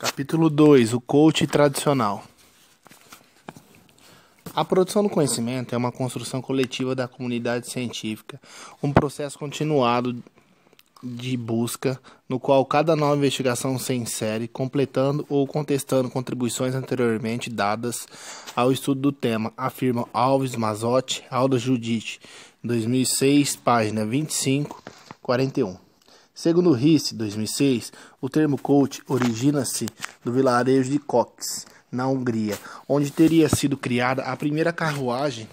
Capítulo 2. O coach tradicional. A produção do conhecimento é uma construção coletiva da comunidade científica, um processo continuado de busca, no qual cada nova investigação se insere, completando ou contestando contribuições anteriormente dadas ao estudo do tema, afirma Alves Mazzotti, Alda Judith, 2006, página 25-41. Segundo Risse, 2006, o termo coach origina-se do vilarejo de Kócz, na Hungria, onde teria sido criada a primeira carruagem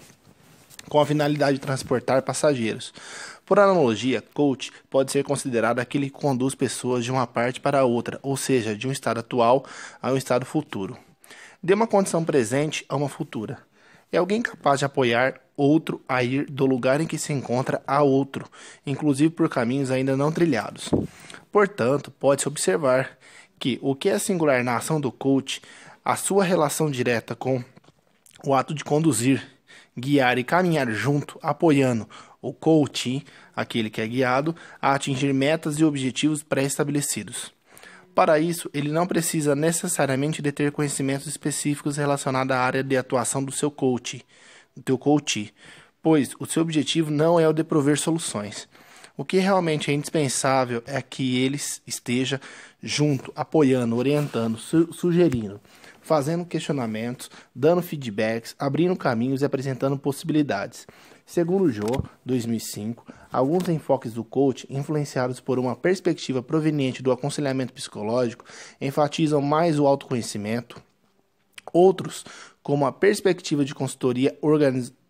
com a finalidade de transportar passageiros. Por analogia, coach pode ser considerado aquele que conduz pessoas de uma parte para outra, ou seja, de um estado atual a um estado futuro. De uma condição presente a uma futura. É alguém capaz de apoiar outro a ir do lugar em que se encontra a outro, inclusive por caminhos ainda não trilhados. Portanto, pode-se observar que o que é singular na ação do coach, a sua relação direta com o ato de conduzir, guiar e caminhar junto, apoiando o coach, aquele que é guiado, a atingir metas e objetivos pré-estabelecidos. Para isso, ele não precisa necessariamente de ter conhecimentos específicos relacionados à área de atuação do seu coach, do teu coach, pois o seu objetivo não é o de prover soluções. O que realmente é indispensável é que ele esteja junto, apoiando, orientando, sugerindo, fazendo questionamentos, dando feedbacks, abrindo caminhos e apresentando possibilidades. Segundo Jô, 2005, alguns enfoques do coach, influenciados por uma perspectiva proveniente do aconselhamento psicológico, enfatizam mais o autoconhecimento. Outros, como a perspectiva de consultoria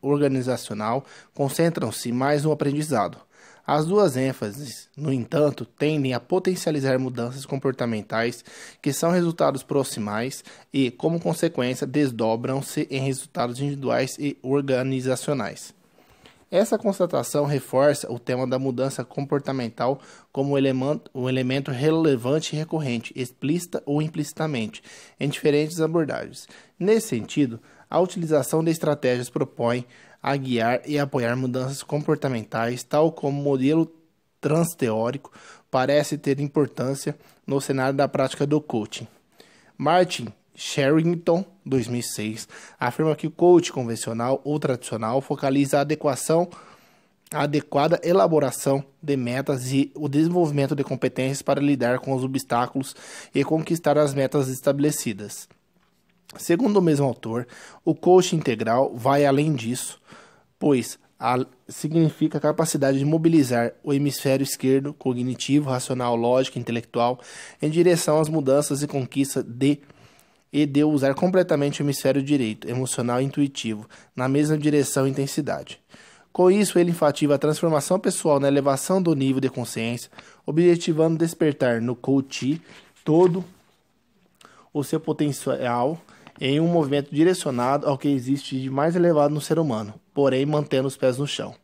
organizacional, concentram-se mais no aprendizado. As duas ênfases, no entanto, tendem a potencializar mudanças comportamentais que são resultados proximais e, como consequência, desdobram-se em resultados individuais e organizacionais. Essa constatação reforça o tema da mudança comportamental como um elemento relevante e recorrente, explícita ou implicitamente, em diferentes abordagens. Nesse sentido, a utilização de estratégias propõe a guiar e apoiar mudanças comportamentais, tal como o modelo transteórico parece ter importância no cenário da prática do coaching. Martin Sherrington, 2006, afirma que o coach convencional ou tradicional focaliza a adequada elaboração de metas e o desenvolvimento de competências para lidar com os obstáculos e conquistar as metas estabelecidas. Segundo o mesmo autor, o coaching integral vai além disso, pois significa a capacidade de mobilizar o hemisfério esquerdo, cognitivo, racional, lógico, intelectual, em direção às mudanças e conquista de usar completamente o hemisfério direito, emocional e intuitivo, na mesma direção e intensidade. Com isso, ele enfatiza a transformação pessoal na elevação do nível de consciência, objetivando despertar no coach todo o seu potencial em um movimento direcionado ao que existe de mais elevado no ser humano, porém mantendo os pés no chão.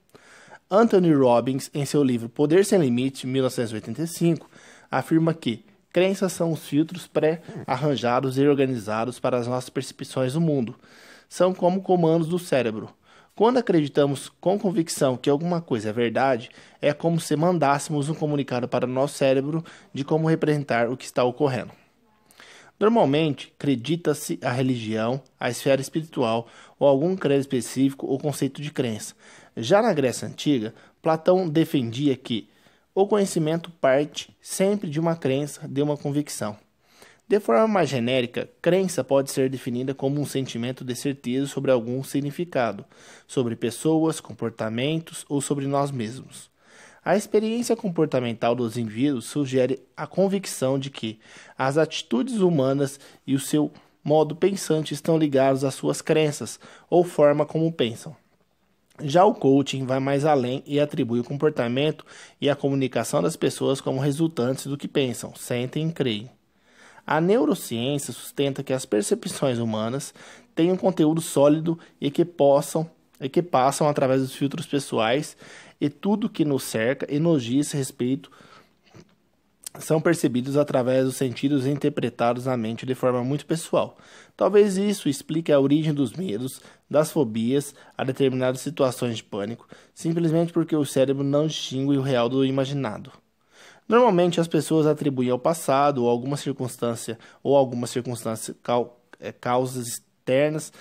Anthony Robbins, em seu livro Poder Sem Limite, 1985, afirma que crenças são os filtros pré-arranjados e organizados para as nossas percepções do mundo. São como comandos do cérebro. Quando acreditamos com convicção que alguma coisa é verdade, é como se mandássemos um comunicado para o nosso cérebro de como representar o que está ocorrendo. Normalmente, acredita-se a religião, a esfera espiritual ou algum credo específico ou conceito de crença. Já na Grécia Antiga, Platão defendia que o conhecimento parte sempre de uma crença, de uma convicção. De forma mais genérica, crença pode ser definida como um sentimento de certeza sobre algum significado, sobre pessoas, comportamentos ou sobre nós mesmos. A experiência comportamental dos indivíduos sugere a convicção de que as atitudes humanas e o seu modo pensante estão ligados às suas crenças ou forma como pensam. Já o coaching vai mais além e atribui o comportamento e a comunicação das pessoas como resultantes do que pensam, sentem e creem. A neurociência sustenta que as percepções humanas têm um conteúdo sólido e que passam através dos filtros pessoais e tudo que nos cerca e nos diz respeito são percebidos através dos sentidos e interpretados na mente de forma muito pessoal. Talvez isso explique a origem dos medos, das fobias, a determinadas situações de pânico, simplesmente porque o cérebro não distingue o real do imaginado. Normalmente as pessoas atribuem ao passado ou alguma circunstância causas externas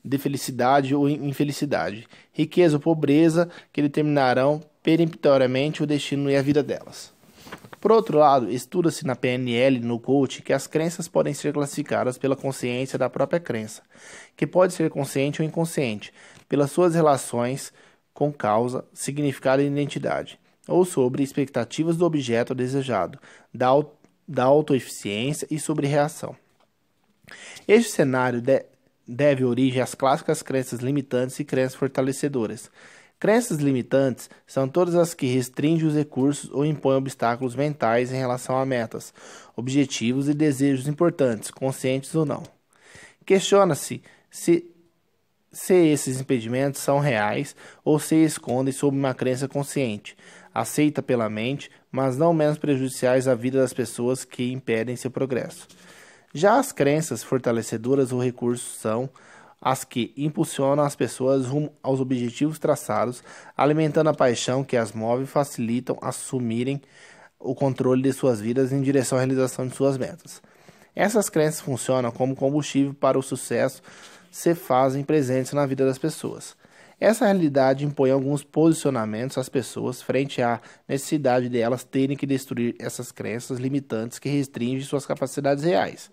de felicidade ou infelicidade, riqueza ou pobreza que determinarão peremptoriamente o destino e a vida delas. Por outro lado, estuda-se na PNL e no coaching que as crenças podem ser classificadas pela consciência da própria crença, que pode ser consciente ou inconsciente, pelas suas relações com causa, significado e identidade, ou sobre expectativas do objeto desejado, da autoeficiência e sobre reação. Este cenário deve origem às clássicas crenças limitantes e crenças fortalecedoras. Crenças limitantes são todas as que restringem os recursos ou impõem obstáculos mentais em relação a metas, objetivos e desejos importantes, conscientes ou não. Questiona-se se esses impedimentos são reais ou se escondem sob uma crença consciente, aceita pela mente, mas não menos prejudiciais à vida das pessoas que impedem seu progresso. Já as crenças fortalecedoras ou recursos são as que impulsionam as pessoas rumo aos objetivos traçados, alimentando a paixão que as move e facilitam assumirem o controle de suas vidas em direção à realização de suas metas. Essas crenças funcionam como combustível para o sucesso, se fazem presentes na vida das pessoas. Essa realidade impõe alguns posicionamentos às pessoas frente à necessidade de elas terem que destruir essas crenças limitantes que restringem suas capacidades reais.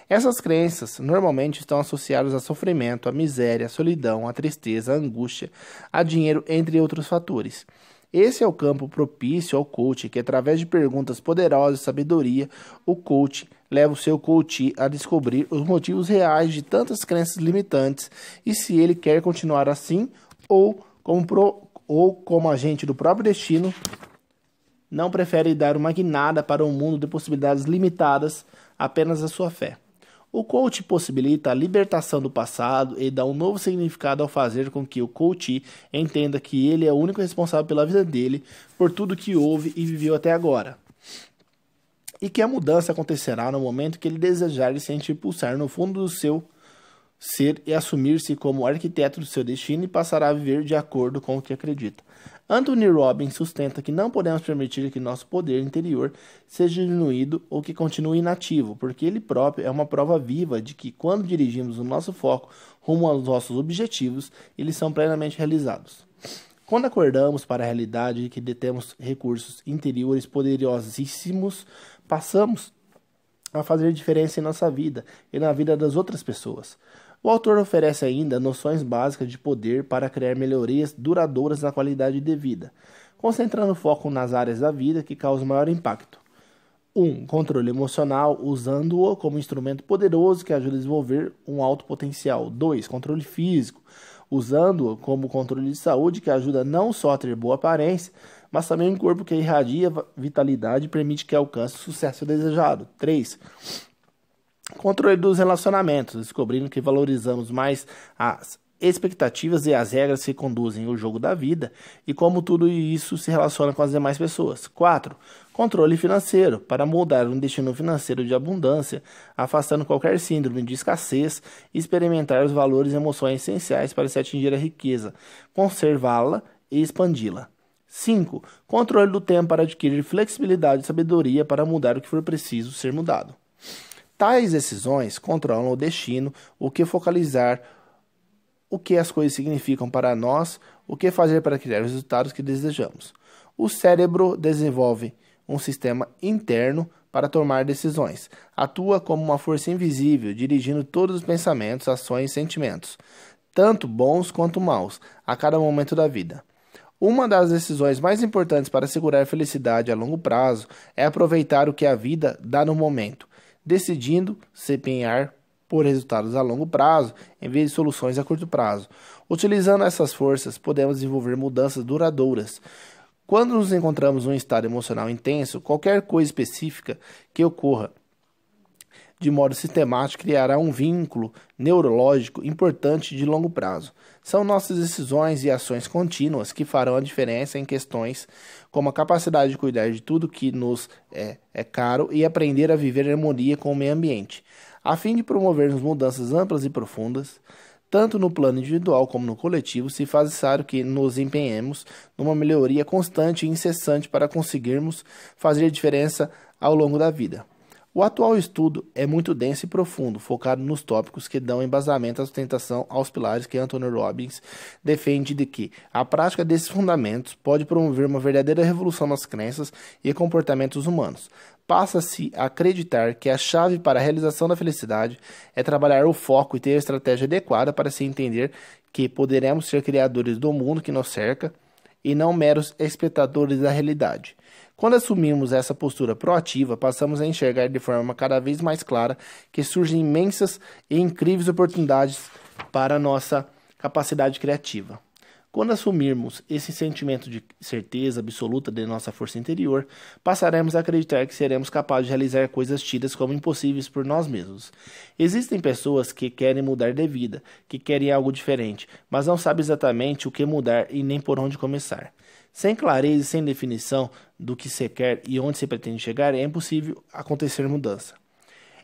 Essas crenças normalmente estão associadas a sofrimento, a miséria, a solidão, a tristeza, a angústia, a dinheiro, entre outros fatores. Esse é o campo propício ao coaching, que através de perguntas poderosas e sabedoria, o coaching leva o seu coachee a descobrir os motivos reais de tantas crenças limitantes e se ele quer continuar assim ou como agente do próprio destino, não prefere dar uma guinada para um mundo de possibilidades limitadas apenas à sua fé. O coach possibilita a libertação do passado e dá um novo significado ao fazer com que o coachee entenda que ele é o único responsável pela vida dele, por tudo que houve e viveu até agora. E que a mudança acontecerá no momento que ele desejar e sentir pulsar no fundo do seu ser e assumir-se como arquiteto do seu destino e passará a viver de acordo com o que acredita. Anthony Robbins sustenta que não podemos permitir que nosso poder interior seja diminuído ou que continue inativo, porque ele próprio é uma prova viva de que quando dirigimos o nosso foco rumo aos nossos objetivos, eles são plenamente realizados. Quando acordamos para a realidade de que detemos recursos interiores poderosíssimos, passamos a fazer diferença em nossa vida e na vida das outras pessoas. O autor oferece ainda noções básicas de poder para criar melhorias duradouras na qualidade de vida, concentrando o foco nas áreas da vida que causam maior impacto. 1. Controle emocional, usando-o como instrumento poderoso que ajuda a desenvolver um alto potencial. 2. Controle físico, usando-o como controle de saúde que ajuda não só a ter boa aparência, mas também um corpo que irradia vitalidade e permite que alcance o sucesso desejado. 3. Controle dos relacionamentos, descobrindo que valorizamos mais as expectativas e as regras que conduzem o jogo da vida e como tudo isso se relaciona com as demais pessoas. 4. Controle financeiro, para moldar um destino financeiro de abundância, afastando qualquer síndrome de escassez e experimentar os valores e emoções essenciais para se atingir a riqueza, conservá-la e expandi-la. 5. Controle do tempo para adquirir flexibilidade e sabedoria para mudar o que for preciso ser mudado. Tais decisões controlam o destino, o que focalizar, o que as coisas significam para nós, o que fazer para criar os resultados que desejamos. O cérebro desenvolve um sistema interno para tomar decisões. Atua como uma força invisível, dirigindo todos os pensamentos, ações e sentimentos, tanto bons quanto maus, a cada momento da vida. Uma das decisões mais importantes para assegurar felicidade a longo prazo é aproveitar o que a vida dá no momento, decidindo se empenhar por resultados a longo prazo em vez de soluções a curto prazo. Utilizando essas forças, podemos desenvolver mudanças duradouras. Quando nos encontramos em um estado emocional intenso, qualquer coisa específica que ocorra de modo sistemático criará um vínculo neurológico importante de longo prazo. São nossas decisões e ações contínuas que farão a diferença em questões como a capacidade de cuidar de tudo que nos é caro e aprender a viver em harmonia com o meio ambiente. A fim de promovermos mudanças amplas e profundas, tanto no plano individual como no coletivo, se faz necessário que nos empenhemos numa melhoria constante e incessante para conseguirmos fazer diferença ao longo da vida. O atual estudo é muito denso e profundo, focado nos tópicos que dão embasamento à sustentação aos pilares que Anthony Robbins defende de que a prática desses fundamentos pode promover uma verdadeira revolução nas crenças e comportamentos humanos. Passa-se a acreditar que a chave para a realização da felicidade é trabalhar o foco e ter a estratégia adequada para se entender que poderemos ser criadores do mundo que nos cerca e não meros espectadores da realidade. Quando assumimos essa postura proativa, passamos a enxergar de forma cada vez mais clara que surgem imensas e incríveis oportunidades para a nossa capacidade criativa. Quando assumirmos esse sentimento de certeza absoluta de nossa força interior, passaremos a acreditar que seremos capazes de realizar coisas tidas como impossíveis por nós mesmos. Existem pessoas que querem mudar de vida, que querem algo diferente, mas não sabem exatamente o que mudar e nem por onde começar. Sem clareza e sem definição do que se quer e onde se pretende chegar, é impossível acontecer mudança.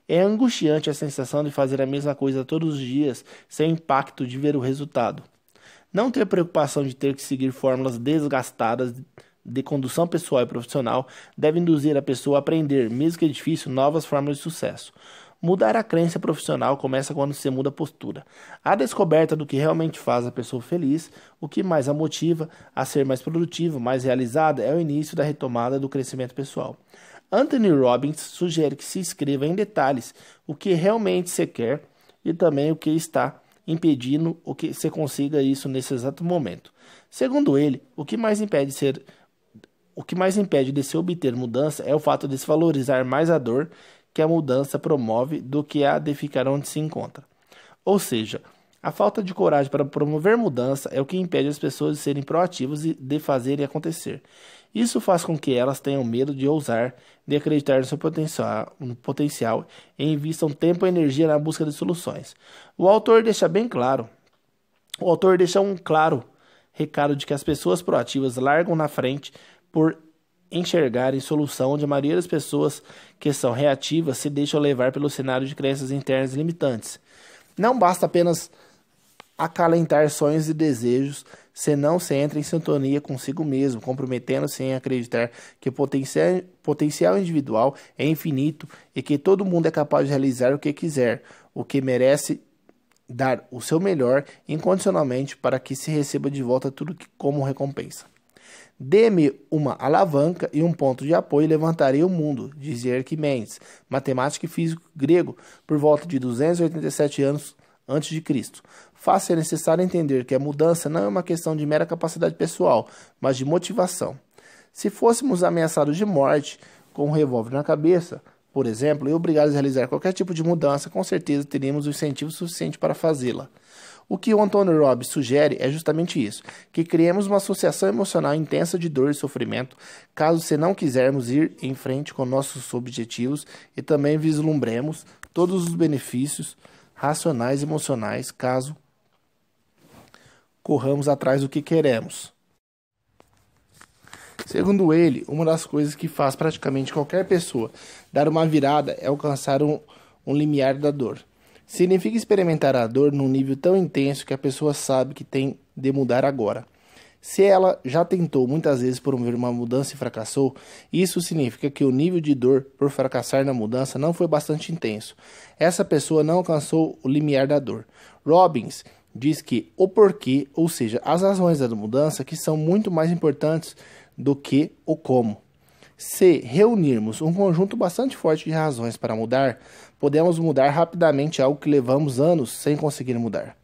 É angustiante a sensação de fazer a mesma coisa todos os dias, sem impacto de ver o resultado. Não ter preocupação de ter que seguir fórmulas desgastadas de condução pessoal e profissional deve induzir a pessoa a aprender, mesmo que difícil, novas fórmulas de sucesso. Mudar a crença profissional começa quando se muda a postura. A descoberta do que realmente faz a pessoa feliz, o que mais a motiva a ser mais produtiva, mais realizada, é o início da retomada do crescimento pessoal. Anthony Robbins sugere que se escreva em detalhes o que realmente se quer e também o que está impedindo o que se consiga isso nesse exato momento. Segundo ele, o que mais impede de se obter mudança é o fato de se valorizar mais a dor que a mudança promove do que a de ficar onde se encontra. Ou seja, a falta de coragem para promover mudança é o que impede as pessoas de serem proativas e de fazerem acontecer. Isso faz com que elas tenham medo de ousar, de acreditar no seu potencial e invistam tempo e energia na busca de soluções. O autor deixa um claro recado de que as pessoas proativas largam na frente por enxergarem solução onde a maioria das pessoas que são reativas se deixam levar pelo cenário de crenças internas limitantes. Não basta apenas acalentar sonhos e desejos, senão se entra em sintonia consigo mesmo, comprometendo-se em acreditar que o potencial individual é infinito e que todo mundo é capaz de realizar o que quiser, o que merece dar o seu melhor incondicionalmente para que se receba de volta tudo como recompensa. Dê-me uma alavanca e um ponto de apoio e levantarei o mundo, dizia Arquimedes, matemático e físico grego, por volta de 287 anos antes de Cristo. Faz-se necessário entender que a mudança não é uma questão de mera capacidade pessoal, mas de motivação. Se fôssemos ameaçados de morte com um revólver na cabeça, por exemplo, e obrigados a realizar qualquer tipo de mudança, com certeza teríamos o incentivo suficiente para fazê-la. O que o Anthony Robbins sugere é justamente isso, que criemos uma associação emocional intensa de dor e sofrimento, caso se não quisermos ir em frente com nossos objetivos e também vislumbremos todos os benefícios racionais e emocionais, caso corramos atrás do que queremos. Segundo ele, uma das coisas que faz praticamente qualquer pessoa dar uma virada é alcançar um limiar da dor. Significa experimentar a dor num nível tão intenso que a pessoa sabe que tem de mudar agora. Se ela já tentou muitas vezes promover uma mudança e fracassou, isso significa que o nível de dor por fracassar na mudança não foi bastante intenso. Essa pessoa não alcançou o limiar da dor. Robbins diz que o porquê, ou seja, as razões da mudança, que são muito mais importantes do que o como. Se reunirmos um conjunto bastante forte de razões para mudar, podemos mudar rapidamente algo que levamos anos sem conseguir mudar.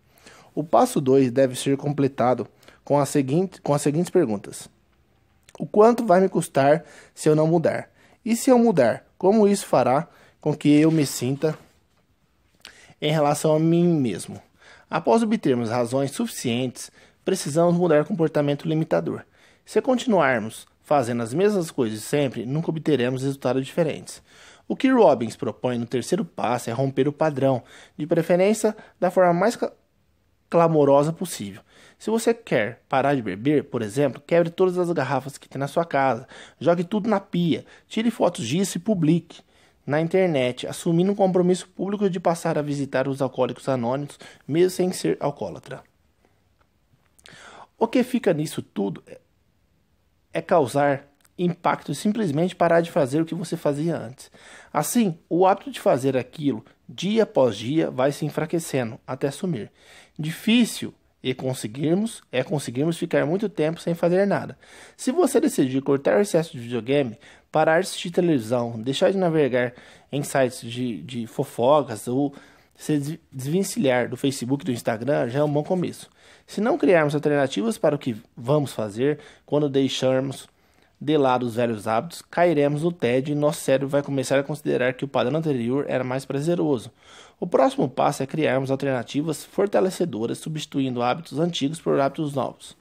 O passo 2 deve ser completado com as seguintes perguntas. O quanto vai me custar se eu não mudar? E se eu mudar, como isso fará com que eu me sinta em relação a mim mesmo? Após obtermos razões suficientes, precisamos mudar o comportamento limitador. Se continuarmos fazendo as mesmas coisas sempre, nunca obteremos resultados diferentes. O que Robbins propõe no terceiro passo é romper o padrão, de preferência da forma mais clamorosa possível. Se você quer parar de beber, por exemplo, quebre todas as garrafas que tem na sua casa, jogue tudo na pia, tire fotos disso e publique. na internet, assumindo um compromisso público de passar a visitar os alcoólicos anônimos, mesmo sem ser alcoólatra. O que fica nisso tudo é causar impacto e simplesmente parar de fazer o que você fazia antes. Assim, o hábito de fazer aquilo dia após dia vai se enfraquecendo até sumir. Difícil conseguirmos ficar muito tempo sem fazer nada. Se você decidir cortar o excesso de videogame, parar de assistir televisão, deixar de navegar em sites de fofocas ou se desvencilhar do Facebook e do Instagram, já é um bom começo. Se não criarmos alternativas para o que vamos fazer, quando deixarmos de lado os velhos hábitos, cairemos no tédio e nosso cérebro vai começar a considerar que o padrão anterior era mais prazeroso. O próximo passo é criarmos alternativas fortalecedoras, substituindo hábitos antigos por hábitos novos.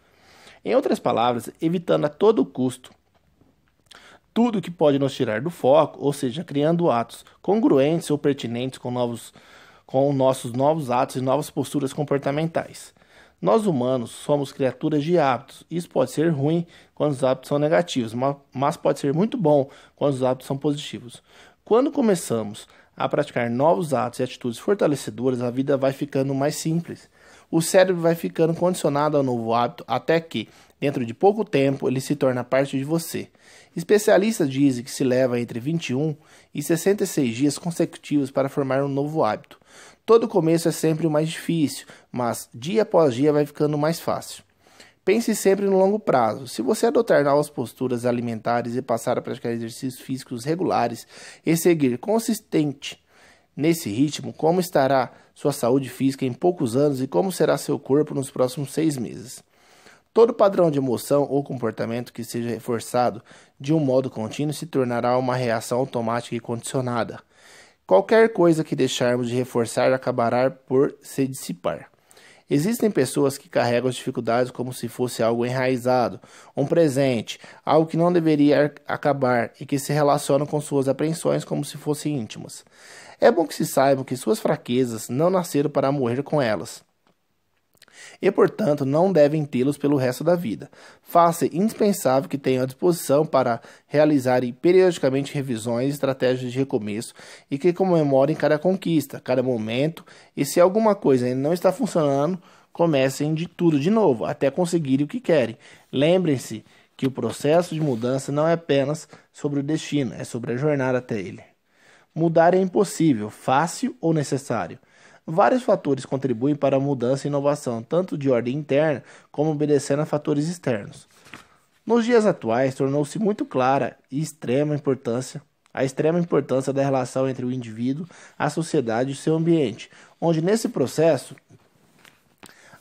Em outras palavras, evitando a todo custo tudo que pode nos tirar do foco, ou seja, criando atos congruentes ou pertinentes com nossos novos atos e novas posturas comportamentais. Nós humanos somos criaturas de hábitos. Isso pode ser ruim quando os hábitos são negativos, mas pode ser muito bom quando os hábitos são positivos. Quando começamos a praticar novos atos e atitudes fortalecedoras, a vida vai ficando mais simples. O cérebro vai ficando condicionado ao novo hábito até que, dentro de pouco tempo, ele se torna parte de você. Especialistas dizem que se leva entre 21 e 66 dias consecutivos para formar um novo hábito. Todo começo é sempre o mais difícil, mas dia após dia vai ficando mais fácil. Pense sempre no longo prazo. Se você adotar novas posturas alimentares e passar a praticar exercícios físicos regulares e seguir consistente nesse ritmo, como estará sua saúde física em poucos anos e como será seu corpo nos próximos 6 meses? Todo padrão de emoção ou comportamento que seja reforçado de um modo contínuo se tornará uma reação automática e condicionada. Qualquer coisa que deixarmos de reforçar acabará por se dissipar. Existem pessoas que carregam as dificuldades como se fosse algo enraizado, um presente, algo que não deveria acabar e que se relacionam com suas apreensões como se fossem íntimas. É bom que se saibam que suas fraquezas não nasceram para morrer com elas e, portanto, não devem tê-los pelo resto da vida. Faça indispensável que tenham à disposição para realizarem periodicamente revisões e estratégias de recomeço e que comemorem cada conquista, cada momento, e se alguma coisa ainda não está funcionando, comecem de tudo de novo, até conseguirem o que querem. Lembrem-se que o processo de mudança não é apenas sobre o destino, é sobre a jornada até ele. Mudar é impossível, fácil ou necessário. Vários fatores contribuem para a mudança e inovação, tanto de ordem interna como obedecendo a fatores externos. Nos dias atuais, tornou-se muito clara a extrema importância da relação entre o indivíduo, a sociedade e o seu ambiente, onde nesse processo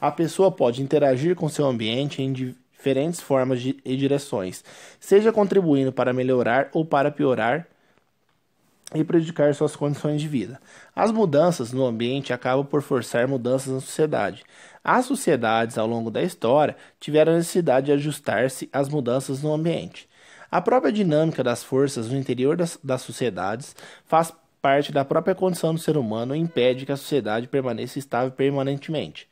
a pessoa pode interagir com seu ambiente em diferentes formas e direções, seja contribuindo para melhorar ou para piorar e prejudicar suas condições de vida. As mudanças no ambiente acabam por forçar mudanças na sociedade. As sociedades, ao longo da história, tiveram a necessidade de ajustar-se às mudanças no ambiente. A própria dinâmica das forças no interior das sociedades faz parte da própria condição do ser humano e impede que a sociedade permaneça estável permanentemente.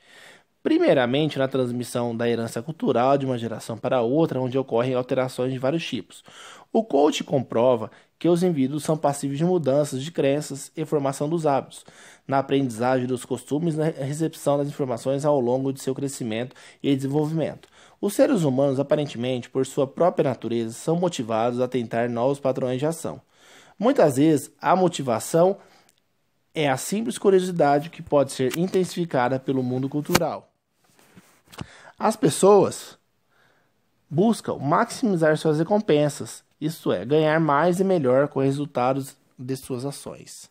Primeiramente, na transmissão da herança cultural de uma geração para outra, onde ocorrem alterações de vários tipos. O coach comprova que os indivíduos são passíveis de mudanças de crenças e formação dos hábitos, na aprendizagem dos costumes e na recepção das informações ao longo de seu crescimento e desenvolvimento. Os seres humanos, aparentemente, por sua própria natureza, são motivados a tentar novos padrões de ação. Muitas vezes, a motivação é a simples curiosidade que pode ser intensificada pelo mundo cultural. As pessoas buscam maximizar suas recompensas, isto é, ganhar mais e melhor com os resultados de suas ações.